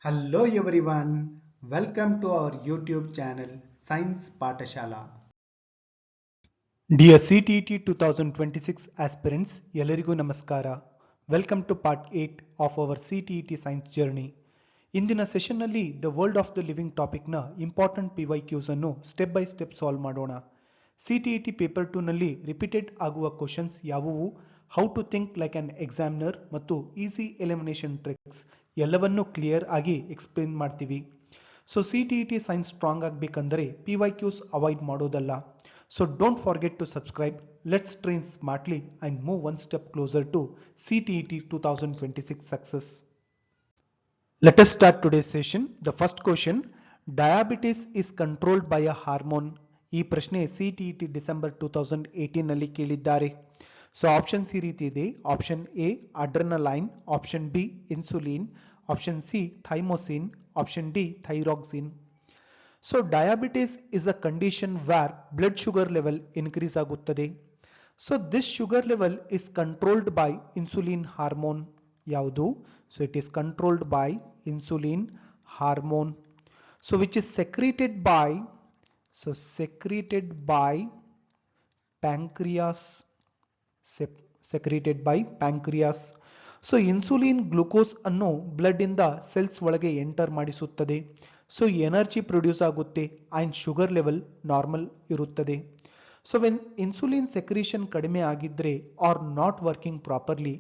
Hello everyone, welcome to our YouTube channel Science Patashala. Dear CTET 2026 aspirants, ಎಲ್ಲರಿಗೂ ನಮಸ್ಕಾರ. Welcome to part 8 of our CTET science journey. ಇಂದಿನ ಸೆಷನ್ನಲ್ಲಿ the world of the living ಟಾಪಿಕ್ನ important PYQs ಅನ್ನು step by step solve ಮಾಡೋಣ. CTET paper 2ನಲ್ಲಿ repeated ಆಗುವ questions ಯಾವುವು, how to think like an examiner ಮತ್ತು ಈಸಿ ಎಲಿಮಿನೇಷನ್ ಟ್ರಿಕ್ಸ್ ಎಲ್ಲವನ್ನೂ ಕ್ಲಿಯರ್ ಆಗಿ ಎಕ್ಸ್ಪ್ಲೇನ್ ಮಾಡ್ತೀವಿ. ಸೊ CTET ಸೈನ್ಸ್ ಸ್ಟ್ರಾಂಗ್ ಆಗಬೇಕಂದ್ರೆ PYQs ಅವಾಯ್ಡ್ ಮಾಡೋದಲ್ಲ. So don't forget to subscribe. Let's train smartly and move one step closer to CTET 2026 success. Let us start today's session. The first question, diabetes is controlled by a hormone. ಈ ಪ್ರಶ್ನೆ CTET December 2018 ನಲ್ಲಿ ಕೇಳಿದ್ದಾರೆ. So options ಈ ರೀತಿ ಇದೆ. Option A adrenaline, option B insulin, option C thymosin, option D thyroxine. So diabetes is a condition where blood sugar level increase ಆಗುತ್ತದೆ. So this sugar level is controlled by insulin hormone. ಯಾವುದು? So it is controlled by insulin hormone. So which is secreted by pancreas. secreted by pancreas. So insulin glucose ಅನ್ನು blood ಇಂದ cells ಒಳಗೆ enter ಮಾಡಿಸುತ್ತದೆ. So energy produce ಆಗುತ್ತೆ and sugar level normal ಇರುತ್ತದೆ. So when insulin secretion ಕಡಿಮೆ ಆಗಿದ್ರೆ or not working properly,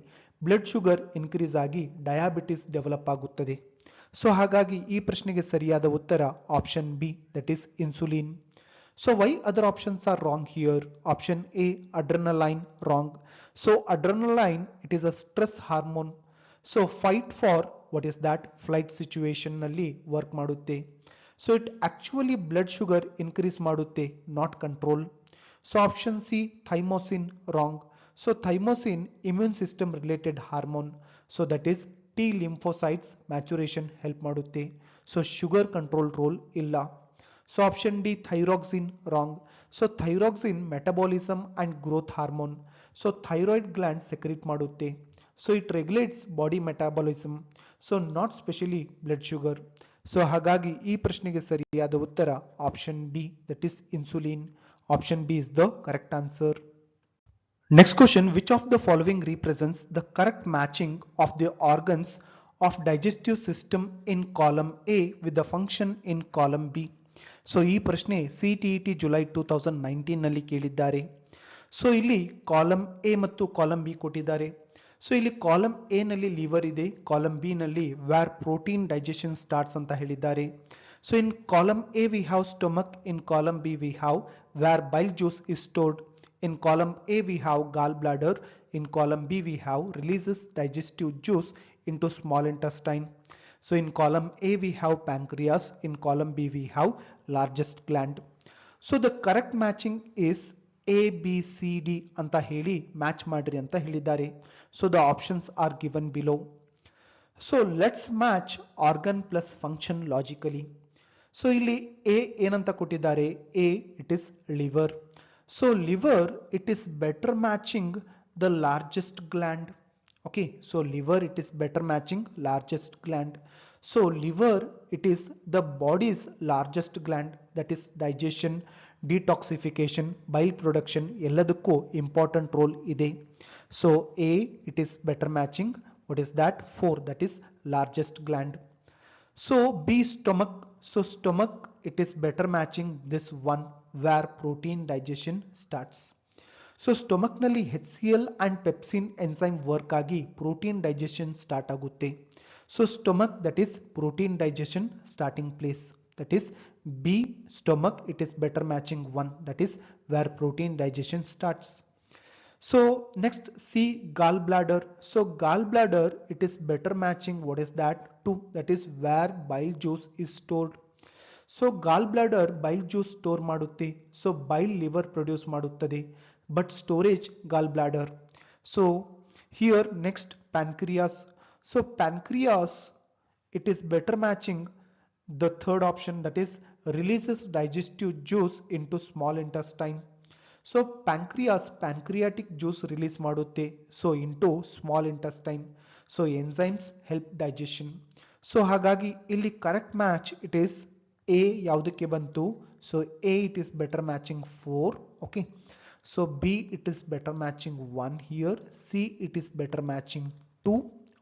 blood sugar increase ಆಗಿ diabetes develop ಆಗುತ್ತದೆ. ಸೊ ಹಾಗಾಗಿ ಈ ಪ್ರಶ್ನೆಗೆ ಸರಿಯಾದ ಉತ್ತರ option B, that is insulin. So why other options are wrong here? Option A adrenaline, wrong. So adrenaline, it is a stress hormone. So fight for what is that flight situation nalli work ಮಾಡುತ್ತೆ. So it actually blood sugar increase ಮಾಡುತ್ತೆ, not control. So option C thymosin, wrong. So thymosin immune system related hormone. So that is T lymphocytes maturation help ಮಾಡುತ್ತೆ. So sugar control role illa. So option D thyroxine, wrong. So thyroxine metabolism and growth hormone. So thyroid gland secrete ಮಾಡುತ್ತೆ. So it regulates body metabolism. So not specially blood sugar. So ಹಾಗಾಗಿ ಈ ಪ್ರಶ್ನೆಗೆ ಸರಿಯಾದ ಉತ್ತರ option D, that is insulin. Option B is the correct answer. Next question, which of the following represents the correct matching of the organs of digestive system in column A with the function in column B? So ಈ ಪ್ರಶ್ನೆ CTET July 2019 ನಲ್ಲಿ ಕೇಳಿದ್ದಾರೆ. So ಇಲ್ಲಿ column A ಮತ್ತು column B ಕೊಟ್ಟಿದ್ದಾರೆ. So ಇಲ್ಲಿ column A ನಲ್ಲಿ liver ಇದೆ, ಕಾಲಮ್ ಬಿ ನಲ್ಲಿ ವ್ಯಾರ್ ಪ್ರೋಟೀನ್ ಡೈಜೆಷನ್ ಸ್ಟಾರ್ಟ್ಸ್ ಅಂತ ಹೇಳಿದ್ದಾರೆ. So in column A we have stomach, in column B we have where bile juice is stored. In column A we have gallbladder, in column B we have releases digestive juice into small intestine. So in column A we have pancreas, in column B we have largest gland. So the correct matching is A, B, C, D anta heli match madri anta helidare. So the options are given below. So let's match organ plus function logically. So ಇಲ್ಲಿ A ಏನಂತ ಕೊಟ್ಟಿದ್ದಾರೆ? A it is liver. So liver, it is better matching the largest gland. Okay, so liver, it is better matching largest gland. So liver, it is the body's largest gland, that is digestion, detoxification, bile production ಎಲ್ಲದಕ್ಕೂ important role ಇದೆ. So A, it is better matching what is that 4, that is largest gland. So B stomach, so stomach it is better matching this one where protein digestion starts. So stomach ನಲ್ಲಿ HCl and pepsin enzyme work ಆಗಿ protein digestion start ಆಗುತ್ತೆ. So stomach, that is protein digestion starting place, that is B stomach, it is better matching 1, that is where protein digestion starts. So next C gallbladder. So gallbladder, it is better matching what is that 2, that is where bile juice is stored. So gallbladder bile juice store ಮಾಡುತ್ತೆ. So bile liver produce ಮಾಡುತ್ತದೆ, but storage gallbladder. So here next pancreas. So pancreas, it is better matching the third option, that is releases digestive juice into small intestine. So pancreas pancreatic juice release ಮಾಡುತ್ತೆ, so into small intestine. So enzymes help digestion. So ಹಾಗಾಗಿ ಇಲ್ಲಿ correct match it is A ಯಾವುದಕ್ಕೆ ಬಂತು, so a it is better matching 4. Okay, so B it is better matching 1 here, C it is better matching 2.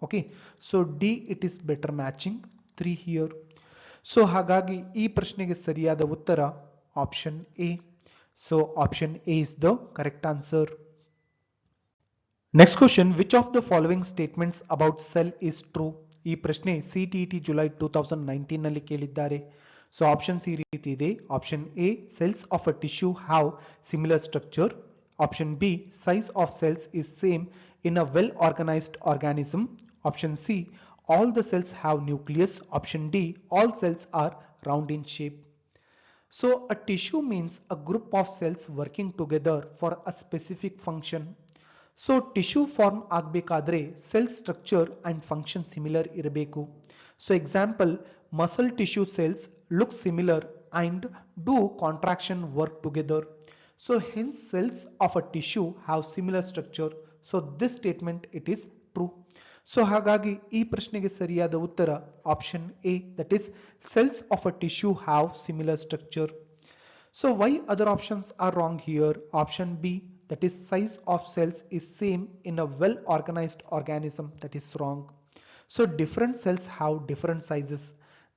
Okay, so D it is better matching 3 here. So ಹಾಗಾಗಿ ಈ ಪ್ರಶ್ನೆಗೆ ಸರಿಯಾದ ಉತ್ತರ option A. So option A is the correct answer. Next question, which of the following statements about cell is true? ಈ ಪ್ರಶ್ನೆ CTET July 2019 ನಲ್ಲಿ ಕೇಳಿದ್ದಾರೆ. So option C ರೀತಿ ಇದೆ. Option A, cells of a tissue have similar structure. Option B, size of cells is same in a well organised organism. Option C, all the cells have nucleus. Option D, all cells are round in shape. So a tissue means a group of cells working together for a specific function. So tissue form ಆಗಬೇಕಾದ್ರೆ cell structure and function similar ಇರಬೇಕು. So example, muscle tissue cells look similar and do contraction work together. So hence cells of a tissue have similar structure. So this statement it is true. So ಹಾಗಾಗಿ ಈ ಪ್ರಶ್ನೆಗೆ ಸರಿಯಾದ ಉತ್ತರ option A, that is cells of a tissue have similar structure. So why other options are wrong here? Option B, that is size of cells is same in a well organised organism, that is wrong. So different cells have different sizes.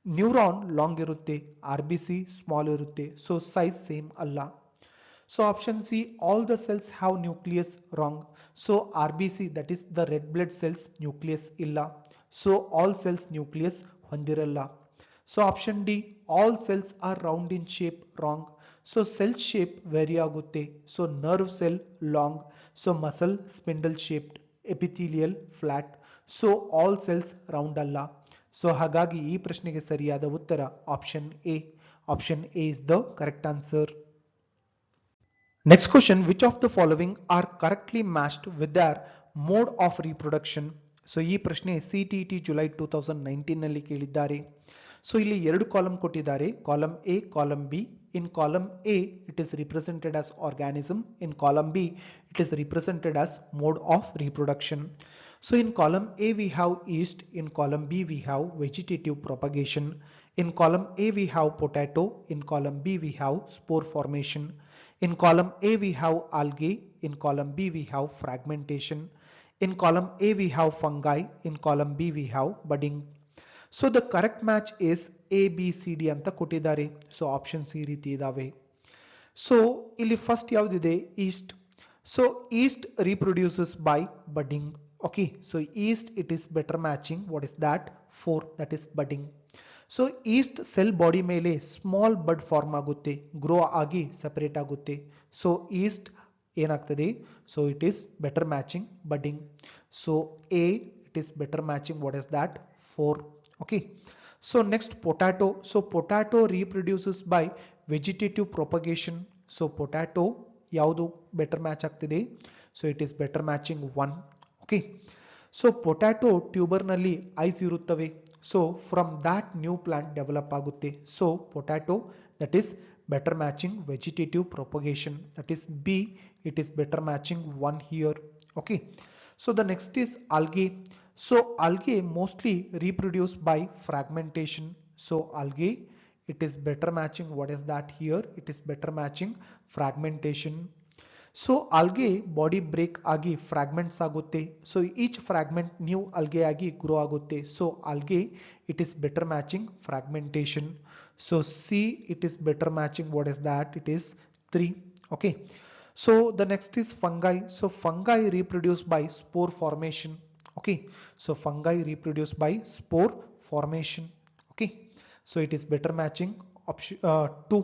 Neuron long ಇರುತ್ತೆ, or B C small ಇರುತ್ತೆ, so size same ಅಲ್ಲ. So option C, all the cells have nucleus, wrong. So RBC, that is the red blood cells, nucleus illa. So all cells nucleus hondiralla. So option D, all cells are round in shape, wrong. So cell shape vary agutte. So nerve cell long, so muscle spindle shaped, epithelial flat. So all cells round alla. So hagagi ee prashnege sariyada uttara option A. Option A is the correct answer. Next question, which of the following are correctly matched with their mode of reproduction? So ಈ ಪ್ರಶ್ನೆ CTET July 2019 ನಲ್ಲಿ ಕೇಳಿದ್ದಾರೆ. So ಇಲ್ಲಿ ಎರಡು column ಕೊಟ್ಟಿದ್ದಾರೆ, column A, column B. In column A it is represented as organism, in column B it is represented as mode of reproduction. So in column A we have yeast, in column B we have vegetative propagation, in column A we have potato, in column B we have spore formation. In column A we have algae, in column B we have fragmentation, in column A we have fungi, in column B we have budding. So the correct match is A, B, C, D anta kottidare. So option C ರೀತಿ ಇದಾವೆ. So ಇಲ್ಲಿ first ಯಾವ್ದಿದೆ? Yeast. So yeast reproduces by budding. Okay, so yeast it is better matching. What is that? 4, that is budding. So yeast cell body ಮೇಲೆ small bud form ಆಗುತ್ತೆ, grow ಆಗಿ separate ಆಗುತ್ತೆ. So yeast ಏನಾಗ್ತದೆ? So it is better matching budding. So a it is better matching. What is that? 4. Okay, so next potato. So potato reproduces by vegetative propagation. So potato ಯಾವುದು better match ಆಗ್ತಿದೆ? So it is better matching 1. Okay, so potato ಟ್ಯೂಬರ್ನಲ್ಲಿ eyes ಇರುತ್ತವೆ. So from that new plant develop ಆಗುತ್ತೆ. So potato, that is better matching vegetative propagation, that is B, it is better matching 1 here. Okay, so the next is algae. So algae mostly reproduce by fragmentation. So algae it is better matching. What is that here? It is better matching fragmentation. So algae body break ಆಗಿ fragments ಆಗುತ್ತೆ. So each fragment new algae ಆಗಿ grow ಆಗುತ್ತೆ. So algae it is better matching fragmentation. So C it is better matching. What is that? It is 3. Okay, so the next is fungi. So fungi reproduce by spore formation. Okay, so fungi reproduce by spore formation. Okay, so it is better matching option 2.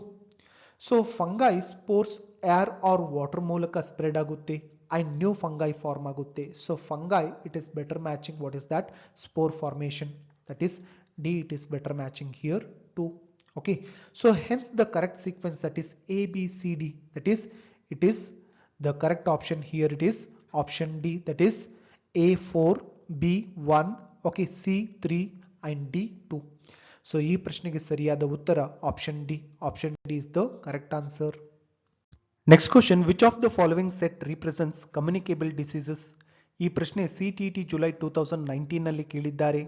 So fungi spores air R water ಮೂಲಕ spread ಆಗುತ್ತೆ and new fungi form ಆಗುತ್ತೆ. So fungi it is better matching. What is that? Spore formation, that is D, it is better matching here 2. Okay, so hence the correct sequence that is A B C D, that is it is the correct option here. It is option D, that is A 4, B 1, okay, C 3 and D 2. So ಈ ಪ್ರಶ್ನೆಗೆ ಸರಿಯಾದ ಉತ್ತರ option D. Option D is the correct answer. Next question, which of the following set represents communicable diseases? ಈ ಪ್ರಶ್ನೆ CTET July 2019 ನಲ್ಲಿ ಕೇಳಿದ್ದಾರೆ.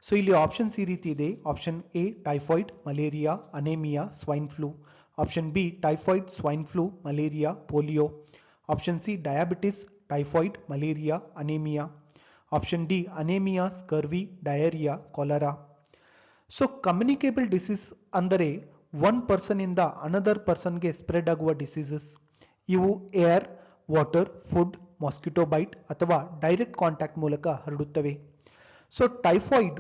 So ಇಲ್ಲಿ options ಈ ರೀತಿ ಇದೆ. Option A typhoid, malaria, anaemia, swine flu. Option B typhoid, swine flu, malaria, polio. Option C diabetes, typhoid, malaria, anaemia. Option D anaemia, scurvy, diarrhoea, cholera. So communicable disease ಅಂದರೆ one person ಇಂದ another ಪರ್ಸನ್ಗೆ spread ಆಗುವ diseases. ಇವು air, water, food, mosquito bite ಅಥವಾ direct contact ಮೂಲಕ ಹರಡುತ್ತವೆ. So typhoid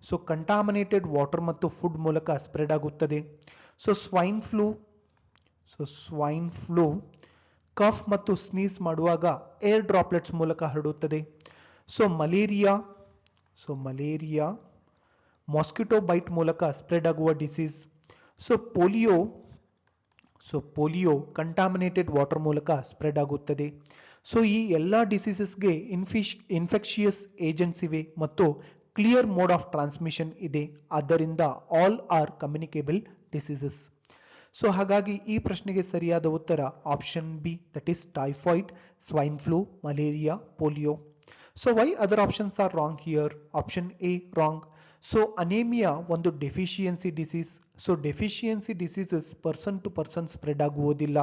so contaminated water ಮತ್ತು food ಮೂಲಕ ಸ್ಪ್ರೆಡ್ ಆಗುತ್ತದೆ. ಸೊ ಸ್ವೈನ್ ಫ್ಲೂ ಕಫ್ ಮತ್ತು ಸ್ನೀಸ್ ಮಾಡುವಾಗ ಏರ್ ಡ್ರಾಪ್ಲೆಟ್ಸ್ ಮೂಲಕ ಹರಡುತ್ತದೆ. ಸೊ ಮಲೇರಿಯಾ ಮಾಸ್ಕಿಟೋ ಬೈಟ್ ಮೂಲಕ ಸ್ಪ್ರೆಡ್ ಆಗುವ disease. So polio contaminated water ಮೂಲಕ ಸ್ಪ್ರೆಡ್ ಆಗುತ್ತದೆ. ಸೊ ಈ ಎಲ್ಲ ಡಿಸೀಸಸ್ಗೆ ಇನ್ಫೆಕ್ಷಿಯಸ್ ಏಜೆಂಟ್ಸ್ ಇವೆ ಮತ್ತು ಕ್ಲಿಯರ್ ಮೋಡ್ ಆಫ್ ಟ್ರಾನ್ಸ್ಮಿಷನ್ ಇದೆ. ಆದ್ದರಿಂದ all are communicable diseases. So ಹಾಗಾಗಿ ಈ ಪ್ರಶ್ನೆಗೆ ಸರಿಯಾದ ಉತ್ತರ option B, that is typhoid, swine flu, malaria, polio. So why other options are wrong here? Option A wrong. So anaemia ಒಂದು deficiency disease. So deficiency diseases person to person spread ಆಗುವುದಿಲ್ಲ.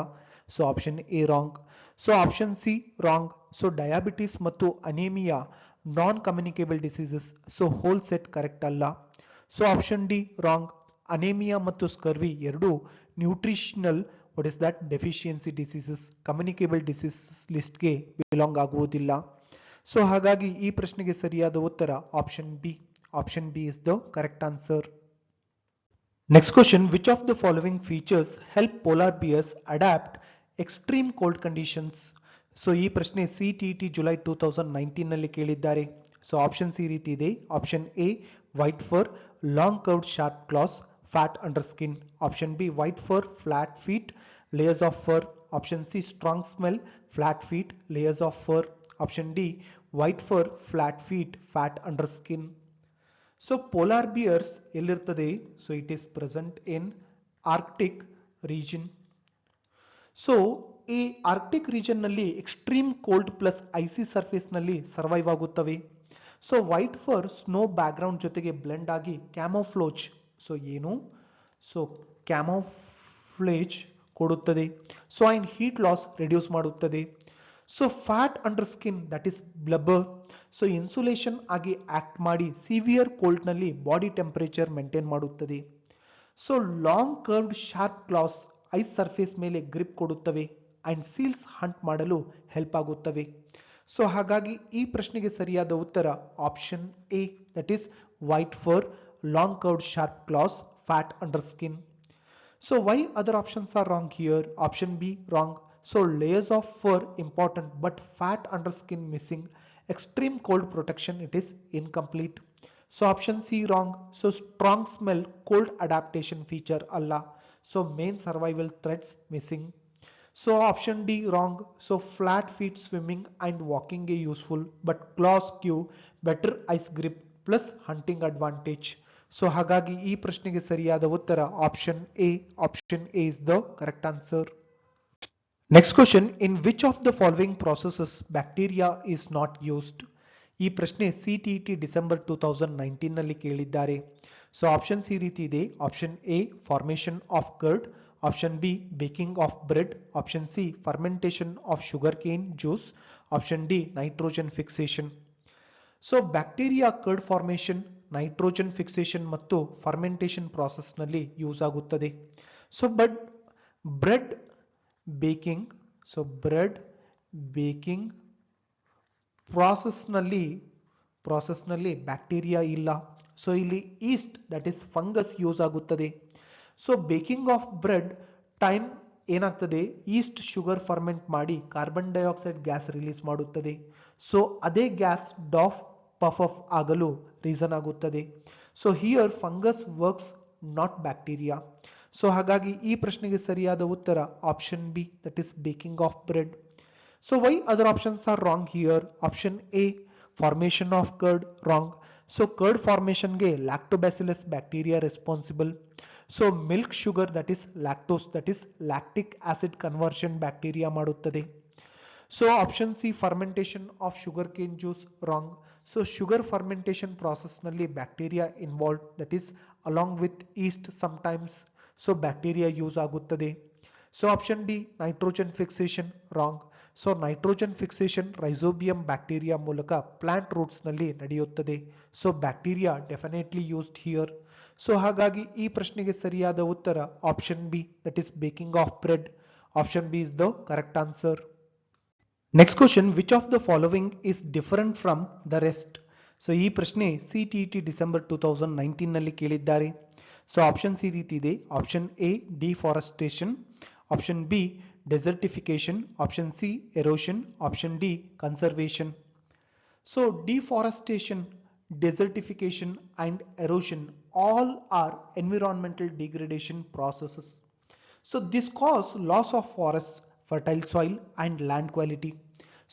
So option A wrong. So option C wrong. So diabetes ಮತ್ತು anaemia non communicable diseases. So whole set correct ಅಲ್ಲ. So option D wrong. Anaemia ಮತ್ತು scurvy ಎರಡು nutritional deficiency diseases, communicable diseases ಲಿಸ್ಟ್ಗೆ belong ಆಗುವುದಿಲ್ಲ. So ಹಾಗಾಗಿ ಈ ಪ್ರಶ್ನೆಗೆ ಸರಿಯಾದ ಉತ್ತರ option B. Option B is the correct answer. Next question, which of the following features help polar bears adapt extreme cold conditions? So ಈ ಪ್ರಶ್ನೆ CTET ಜುಲೈ 2019 ನಲ್ಲಿ ಕೇಳಿದ್ದಾರೆ. ಸೊ ಆಪ್ಷನ್ಸ್ ಈ ರೀತಿ ಇದೆ. Option A white fur, long curved sharp claws, fat under skin. Option B white fur, flat feet, layers of fur. Option C strong smell, flat feet, layers of fur. Option D white fur, flat feet, fat under skin. So polar bears ಎಲ್ಲಿರ್ತದೆ? So it is present in Arctic region. So ಈ Arctic region ನಲ್ಲಿ extreme cold plus icy surface ನಲ್ಲಿ survive ಆಗುತ್ತವೆ. So white fur snow back ground ಜೊತೆಗೆ blend ಆಗಿ camouflage camouflage ಕೊಡುತ್ತದೆ. So and heat loss reduce ಮಾಡುತ್ತದೆ. So fat under skin, that is blubber. So insulation ಆಗಿ act ಮಾಡಿ severe cold ನಲ್ಲಿ body temperature maintain ಮಾಡುತ್ತದೆ. So long curved sharp claws ice surface ಮೇಲೆ grip ಕೊಡುತ್ತವೆ and seals hunt ಮಾಡಲು help ಆಗುತ್ತವೆ. So ಹಾಗಾಗಿ ಈ ಪ್ರಶ್ನೆಗೆ ಸರಿಯಾದ ಉತ್ತರ option A, that is white fur, long curved sharp claws, fat under skin. So why other options are wrong here? Option B wrong. So layers of fur important but fat under skin missing. Extreme cold protection, it is incomplete. So option C wrong. So strong smell cold adaptation feature alla. So main survival threats missing. So option D wrong. So flat feet swimming and walking is useful but claws give better ice grip plus hunting advantage. So ಹಾಗಾಗಿ ಈ ಪ್ರಶ್ನೆಗೆ ಸರಿಯಾದ ಉತ್ತರ option A. Option A is the correct answer. Next question, in which of the following processes bacteria is not used? ಈ ಪ್ರಶ್ನೆ CTET December 2019 ನಲ್ಲಿ ಕೇಳಿದ್ದಾರೆ. So options ಈ ರೀತಿ ಇದೆ. Option A formation of curd, option B baking of bread, option C fermentation of sugar cane juice, option D nitrogen fixation. So bacteria curd formation, nitrogen fixation ಮತ್ತು fermentation process ನಲ್ಲಿ use ಆಗುತ್ತದೆ. So but bread baking process ನಲ್ಲಿ bacteria ಇಲ್ಲ. So ಇಲ್ಲಿ yeast, that is fungus use ಆಗುತ್ತದೆ. So baking of bread time ಏನಾಗ್ತದೆ, yeast sugar ferment ಮಾಡಿ carbon dioxide gas release ಮಾಡುತ್ತದೆ. ಸೊ ಅದೇ ಗ್ಯಾಸ್ ಪಫ್ ಆಗಲು ರೀಸನ್ ಆಗುತ್ತದೆ. So here fungus works, not bacteria. So ಹಾಗಾಗಿ ಈ ಪ್ರಶ್ನೆಗೆ ಸರಿಯಾದ ಉತ್ತರ option B, that is baking of bread. So why other options are wrong here? Option A formation of curd wrong. So curd ಫಾರ್ಮೇಷನ್ಗೆ lactobacillus bacteria responsible. So milk sugar, that is lactose, that is lactic acid conversion bacteria ಮಾಡುತ್ತದೆ. So option C fermentation of sugar cane juice wrong. So sugar fermentation process ನಲ್ಲಿ bacteria involve, that is along with yeast sometimes. So bacteria use ಆಗುತ್ತದೆ. So option D nitrogen fixation wrong. So nitrogen fixation rhizobium bacteria ಮೂಲಕ plant roots ನಲ್ಲಿ ನಡೆಯುತ್ತದೆ. So bacteria definitely used here. So ಹಾಗಾಗಿ ಈ ಪ್ರಶ್ನೆಗೆ ಸರಿಯಾದ ಉತ್ತರ option B, that is baking of bread. Option B is the correct answer. Next question, which of the following is different from the rest? So ಈ ಪ್ರಶ್ನೆ CTET December 2019 ನಲ್ಲಿ ಕೇಳಿದ್ದಾರೆ. So options ಈ ರೀತಿ ಇದೆ. Option A deforestation, option B desertification, option C erosion, option D conservation. So deforestation, desertification and erosion all are environmental degradation processes. So this cause loss of forests, fertile soil and land quality.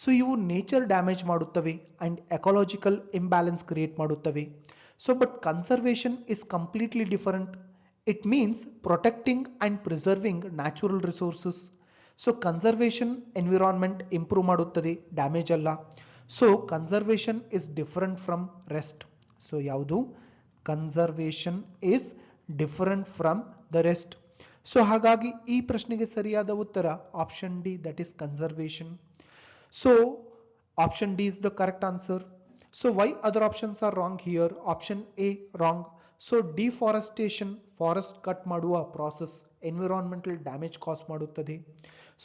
So ಇವು nature damage ಮಾಡುತ್ತವೆ and ecological imbalance create ಮಾಡುತ್ತವೆ. So but conservation is completely different. It means protecting and preserving natural resources. So conservation environment improve ಮಾಡುತ್ತದೆ, damage ಅಲ್ಲ. So conservation is different from rest. So ಯಾವುದು? Conservation is different from the rest. So ಹಾಗಾಗಿ ಈ ಪ್ರಶ್ನೆಗೆ ಸರಿಯಾದ ಉತ್ತರ option D, that is conservation. So option D is the correct answer. So why other options are wrong here? Option A wrong. So deforestation, forest cut ಮಾಡುವ process environmental damage cause ಮಾಡುತ್ತದೆ.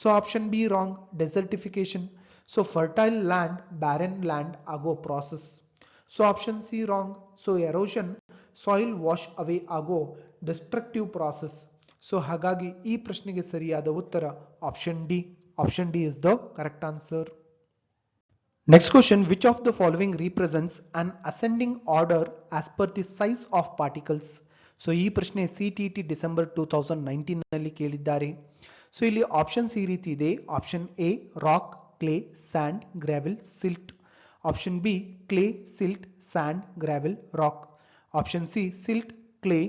So option B wrong. Desertification, so fertile land barren land ಆಗೋ process. So option C wrong. So erosion, soil wash away ಆಗೋ destructive process. So ಹಾಗಾಗಿ ಈ ಪ್ರಶ್ನೆಗೆ ಸರಿಯಾದ ಉತ್ತರ option D. Option D is the correct answer. Next question, which of the following represents an ascending order as per the size of particles? So ಈ ಪ್ರಶ್ನೆ CTET December 2019 ನಲ್ಲಿ ಕೇಳಿದ್ದಾರೆ. ಸೊ ಇಲ್ಲಿ ಆಪ್ಷನ್ಸ್ ಈ ರೀತಿ ಇದೆ. Option A rock, clay, sand, gravel, silt. Option B clay, silt, sand, gravel, rock. Option C silt, clay,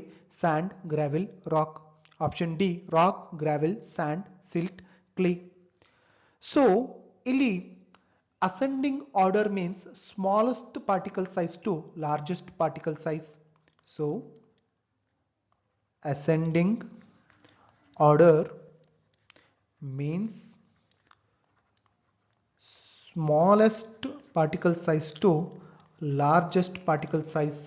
sand, gravel, rock. Option D rock, gravel, sand, silt, clay. So ಇಲ್ಲಿ ascending order means smallest particle size to largest particle size. So ascending order means smallest particle size to largest particle size.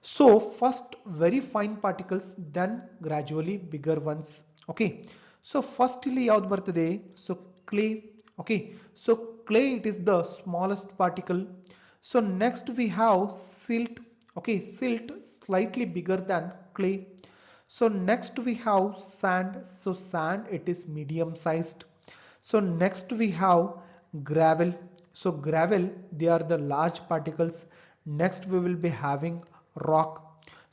So first very fine particles, then gradually bigger ones. Okay, so first ಇಲ್ಲಿ ಯಾವುದು ಬರ್ತದೆ? So clay. Okay, so clay, it is the smallest particle. So next we have silt. Okay, silt slightly bigger than clay. So next we have sand. So sand, it is medium sized. So next we have gravel. So gravel, they are the large particles. Next we will be having rock.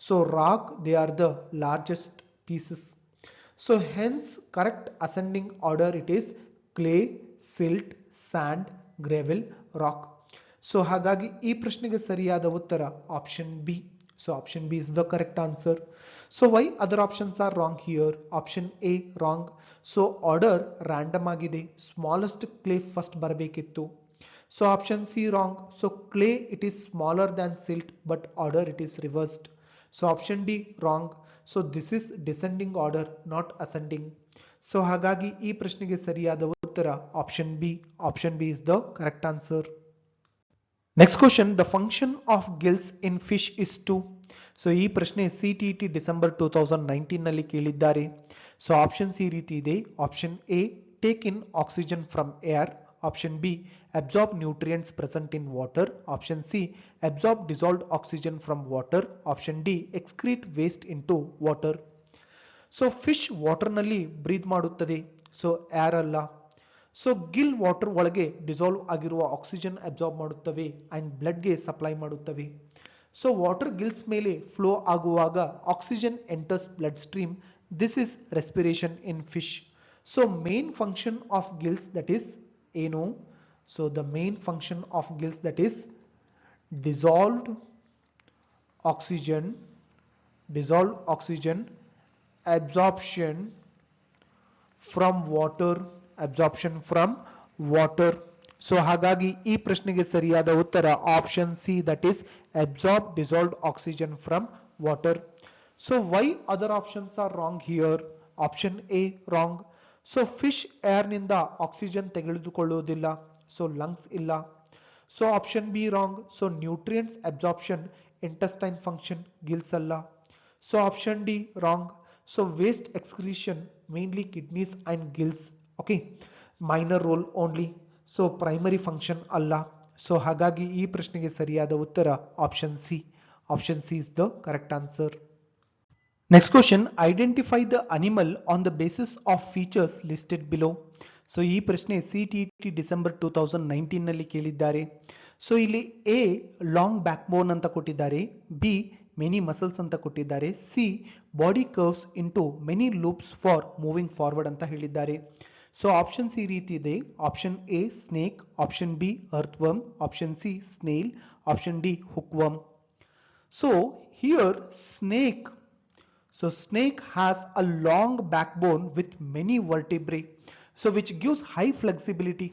So rock, they are the largest pieces. So hence correct ascending order, it is clay, silt, sand, gravel, rock. So ಹಾಗಾಗಿ ಈ ಪ್ರಶ್ನೆಗೆ ಸರಿಯಾದ ಉತ್ತರ option B. So option B is the correct answer. So why other options are wrong here? Option A wrong. So order random ಆಗಿದೆ, smallest clay first ಬರಬೇಕಿತ್ತು. So option C wrong. So clay it is smaller than silt but order it is reversed. So option D wrong. So this is descending order, not ascending. So ಹಾಗಾಗಿ ಈ ಪ್ರಶ್ನೆಗೆ ಸರಿಯಾದ ಉತ್ತರ option B. Option B is the correct answer. Next question, the function of gills in fish is to. So ಈ ಪ್ರಶ್ನೆ CTET December 2019 ನಲ್ಲಿ ಕೇಳಿದ್ದಾರೆ. So options ಈ ರೀತಿ ಇದೆ. Option A take in oxygen from air. Option B absorb nutrients present in water. Option C absorb dissolved oxygen from water. Option D excrete waste into water. So fish water ನಲ್ಲಿ breathe ಮಾಡುತ್ತದೆ, so air ಅಲ್ಲ. So gill water ಒಳಗೆ dissolve ಆಗಿರುವ oxygen absorb ಮಾಡುತ್ತವೆ and blood ಗೆ supply ಮಾಡುತ್ತವೆ. So water gills ಮೇಲೆ flow ಆಗುವಾಗ oxygen enters blood stream. This is respiration in fish. So main function of gills that is ಏನು? So the main function of gills that is dissolved oxygen absorption from water. So ಹಾಗಾಗಿ ಈ ಪ್ರಶ್ನೆಗೆ ಸರಿಯಾದ ಉತ್ತರ option C, that is absorb dissolved oxygen from water. So why other options are wrong here? Option A wrong. So fish air ನಿಂದ oxygen ತೆಗೆದುಕೊಳ್ಳುವುದಿಲ್ಲ, so lungs ಇಲ್ಲ. So option B wrong. So nutrients absorption intestine function, gills ಅಲ್ಲ. So option D wrong. So waste excretion mainly kidneys and gills, okay, minor role only. So primary function ಅಲ್ಲ. So ಹಾಗಾಗಿ ಈ ಪ್ರಶ್ನೆಗೆ ಸರಿಯಾದ ಉತ್ತರ option C. Option C is the correct answer. Next question, identify the animal on the basis of features listed below. So ಈ ಪ್ರಶ್ನೆ CTET December 2019 ನಲ್ಲಿ ಕೇಳಿದ್ದಾರೆ. ಸೊ ಇಲ್ಲಿ ಎ ಲಾಂಗ್ ಬ್ಯಾಕ್ ಬೋನ್ ಅಂತ ಕೊಟ್ಟಿದ್ದಾರೆ, ಬಿ ಮೆನಿ ಮಸಲ್ಸ್ ಅಂತ ಕೊಟ್ಟಿದ್ದಾರೆ, C body curves into many loops for moving forward ಅಂತ ಹೇಳಿದ್ದಾರೆ. ಸೊ ಆಪ್ಷನ್ಸ್ ಈ ರೀತಿ ಇದೆ. Option A snake, option B earthworm, option C snail, option D hookworm. So here snake. So snake has a long backbone with many vertebrae, so which gives high flexibility.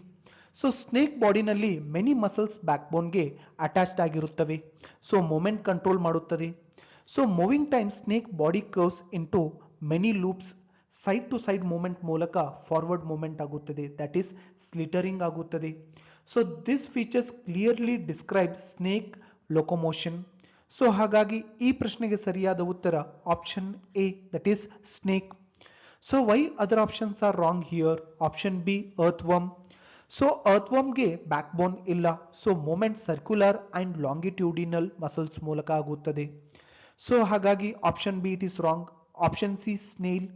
So snake body nalli many muscles backbone ge attached ಆಗಿರುತ್ತವೆ. So moment control ಮಾಡುತ್ತದೆ. So moving time snake body curves into many loops, side to side movement ಮೂಲಕ forward movement ಆಗುತ್ತದೆ, that is slithering ಆಗುತ್ತದೆ. So this features clearly describe snake locomotion. So ಹಾಗಾಗಿ ಈ ಪ್ರಶ್ನೆಗೆ ಸರಿಯಾದ ಉತ್ತರ option A, that is snake. So why other options are wrong here? Option B earthworm. So ಅರ್ಥ್ವರ್ಮ್ಗೆ backbone ಇಲ್ಲ, so movement circular and longitudinal muscles ಮೂಲಕ ಆಗುತ್ತದೆ. So ಹಾಗಾಗಿ option B it is wrong. Option C snail.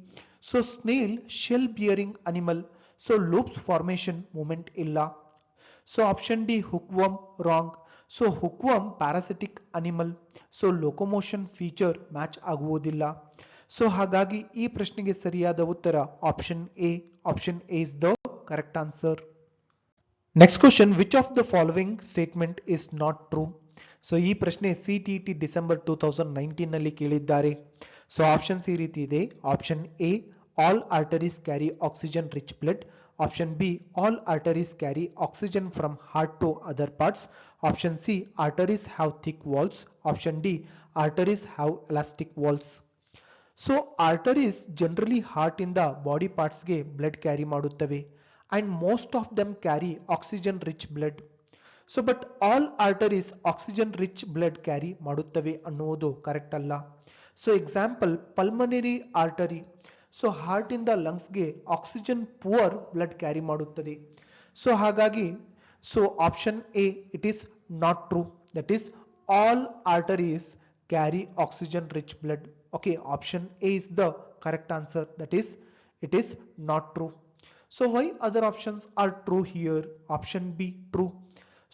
So snail shell bearing animal, so loops formation movement ಇಲ್ಲ. So option D hookworm wrong. So hookworm parasitic animal, so locomotion feature match ಆಗುವುದಿಲ್ಲ. So ಹಾಗಾಗಿ ಈ ಪ್ರಶ್ನೆಗೆ ಸರಿಯಾದ ಉತ್ತರ option A. Option A is the correct answer. Next question, which of the following statement is not true? So ಈ ಪ್ರಶ್ನೆ CTET December 2019 ನಲ್ಲಿ ಕೇಳಿದ್ದಾರೆ. ಸೊ ಆಪ್ಷನ್ಸ್ ಈ ರೀತಿ ಇದೆ. Option A all arteries carry oxygen rich blood. Option B, all arteries carry oxygen from heart to other parts. Option C, arteries have thick walls. Option D, arteries have elastic walls. So arteries generally heart in the body parts ge blood carry ಮಾಡುತ್ತವೆ and most of them carry oxygen rich blood. So but all arteries oxygen rich blood carry ಮಾಡುತ್ತವೆ ಅನ್ನುವುದು correct ಅಲ್ಲ. So example, pulmonary artery. So heart ಇಂದ ಲಂಗ್ಸ್ಗೆ oxygen poor blood carry ಮಾಡುತ್ತದೆ. So ಹಾಗಾಗಿ so option A it is not true, that is all arteries carry oxygen rich blood. Okay, option A is the correct answer, that is it is not true. So why other options are true here? Option B true.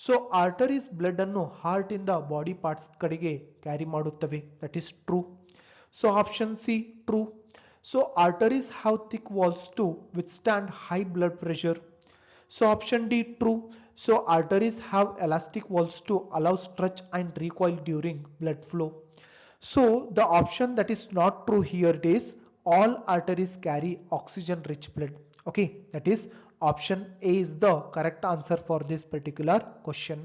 So arteries blood ಅನ್ನು heart ಇಂದ body parts ಕಡೆಗೆ carry ಮಾಡುತ್ತವೆ, that is true. So option C true. So arteries have thick walls to withstand high blood pressure. So option D true. So arteries have elastic walls to allow stretch and recoil during blood flow. So the option that is not true here is all arteries carry oxygen rich blood. Okay, that is option A is the correct answer for this particular question.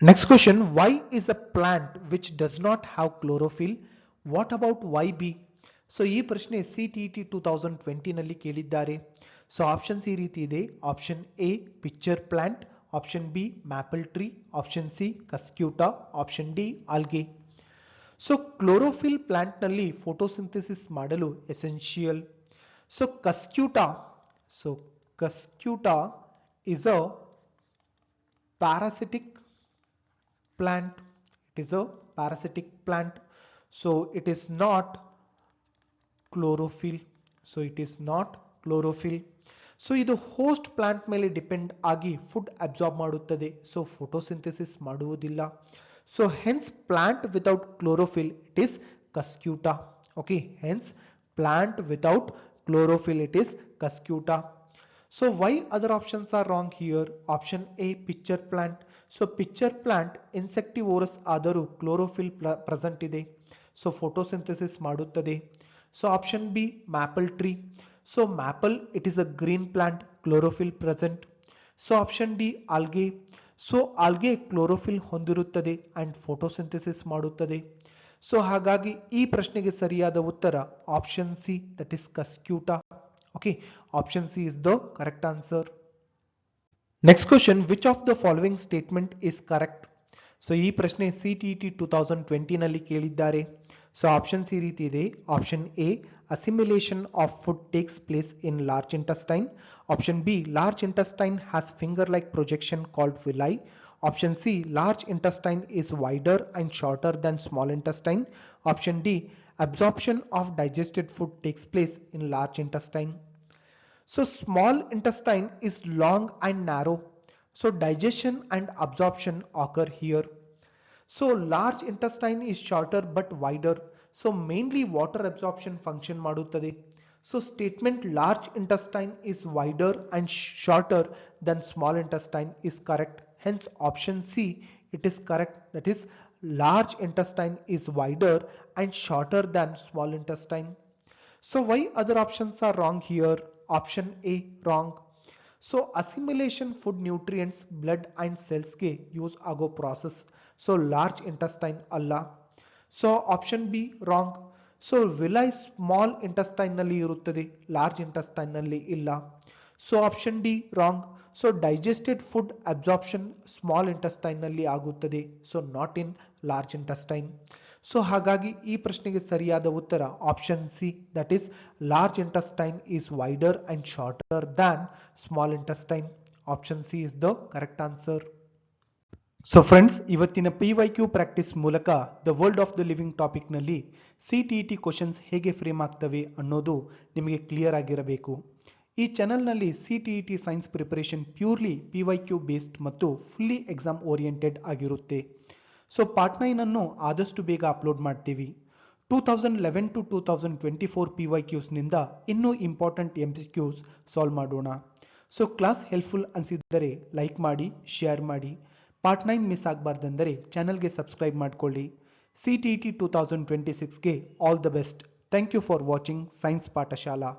Next question, why is a plant which does not have chlorophyll? What about YB? So ಈ ಪ್ರಶ್ನೆ CTET 2020 ನಲ್ಲಿ ಕೇಳಿದ್ದಾರೆ. So options ಈ ರೀತಿ ಇದೆ. Option A pitcher plant, option B maple tree, option C cuscuta, option D algae. So chlorophyll plant ನಲ್ಲಿ photosynthesis ಮಾಡಲು essential. So cuscuta is a parasitic plant. It is a parasitic plant. So it is not chlorophyll. So it is not chlorophyll. So ಇದು host plant ಮೇಲೆ depend ಆಗಿ food absorb ಮಾಡುತ್ತದೆ, so photosynthesis ಮಾಡುವುದಿಲ್ಲ. So hence plant without chlorophyll it is cuscuta. Okay, hence plant without chlorophyll it is cuscuta. So why other options are wrong here? Option A pitcher plant. So pitcher plant insectivorous ಆದರೂ chlorophyll present ಇದೆ, so photosynthesis ಮಾಡುತ್ತದೆ. So option B maple tree. So maple it is a green plant, chlorophyll present. So option D algae. So algae chlorophyll ಹೊಂದಿರುತ್ತದೆ and photosynthesis ಮಾಡುತ್ತದೆ. So ಹಾಗಾಗಿ ಈ ಪ್ರಶ್ನೆಗೆ ಸರಿಯಾದ ಉತ್ತರ option C, that is cuscuta. Okay, option C is the correct answer. Next question, which of the following statement is correct? So ಈ ಪ್ರಶ್ನೆ CTET 2020 ನಲ್ಲಿ ಕೇಳಿದ್ದಾರೆ. ಸೊ ಆಪ್ಷನ್ಸ್ ಈ ರೀತಿ ಇದೆ. Option A, assimilation of food takes place in large intestine. Option B, large intestine has finger like projection called villi. Option C, large intestine is wider and shorter than small intestine. Option D, absorption of digested food takes place in large intestine. So small intestine is long and narrow. So digestion and absorption occur here. So large intestine is shorter but wider. So mainly water absorption function ಮಾಡುತ್ತದೆ. So statement large intestine is wider and shorter than small intestine is correct. Hence option C, it is correct. That is large intestine is wider and shorter than small intestine. So why other options are wrong here? Option A wrong. So assimilation food nutrients blood and cells ಗೆ use ಆಗೋ process. So large intestine ಅಲ್ಲ. So option B wrong. So villi small intestine ನಲ್ಲಿ ಇರುತ್ತದೆ, large intestine ನಲ್ಲಿ ಇಲ್ಲ. So option D wrong. So digested food absorption small intestine ನಲ್ಲಿ ಆಗುತ್ತದೆ, so not in large intestine. So ಹಾಗಾಗಿ ಈ ಪ್ರಶ್ನೆಗೆ ಸರಿಯಾದ ಉತ್ತರ option C, that is large intestine is wider and shorter than small intestine. Option C is the correct answer. So friends, ಇವತ್ತಿನ PYQ practice ಮೂಲಕ the world of the living topic ನಲ್ಲಿ CTET questions ಹೇಗೆ frame ಆಗ್ತವೆ ಅನ್ನೋದು ನಿಮಗೆ clear ಆಗಿರಬೇಕು. ಈ ಚಾನೆಲ್ನಲ್ಲಿ CTET science preparation purely PYQ based ಮತ್ತು ಫುಲ್ಲಿ ಎಕ್ಸಾಮ್ ಓರಿಯೆಂಟೆಡ್ ಆಗಿರುತ್ತೆ. ಸೊ ಪಾರ್ಟ್ 9 ಅನ್ನು ಆದಷ್ಟು ಬೇಗ ಅಪ್ಲೋಡ್ ಮಾಡ್ತೀವಿ. 2011 to 2024 PYQs ನಿಂದ ಇನ್ನೂ ಇಂಪಾರ್ಟೆಂಟ್ MCQs ಸಾಲ್ವ್ ಮಾಡೋಣ. ಸೊ ಕ್ಲಾಸ್ ಹೆಲ್ಪ್ಫುಲ್ ಅನಿಸಿದರೆ ಲೈಕ್ ಮಾಡಿ, ಶೇರ್ ಮಾಡಿ. ಪಾರ್ಟ್ 9 ಮಿಸ್ ಆಗಬಾರ್ದಂದರೆ ಚಾನಲ್ಗೆ ಸಬ್ಸ್ಕ್ರೈಬ್ ಮಾಡ್ಕೊಳ್ಳಿ. CTET 2026ಗೆ all the best. Thank you for watching science Pathshala.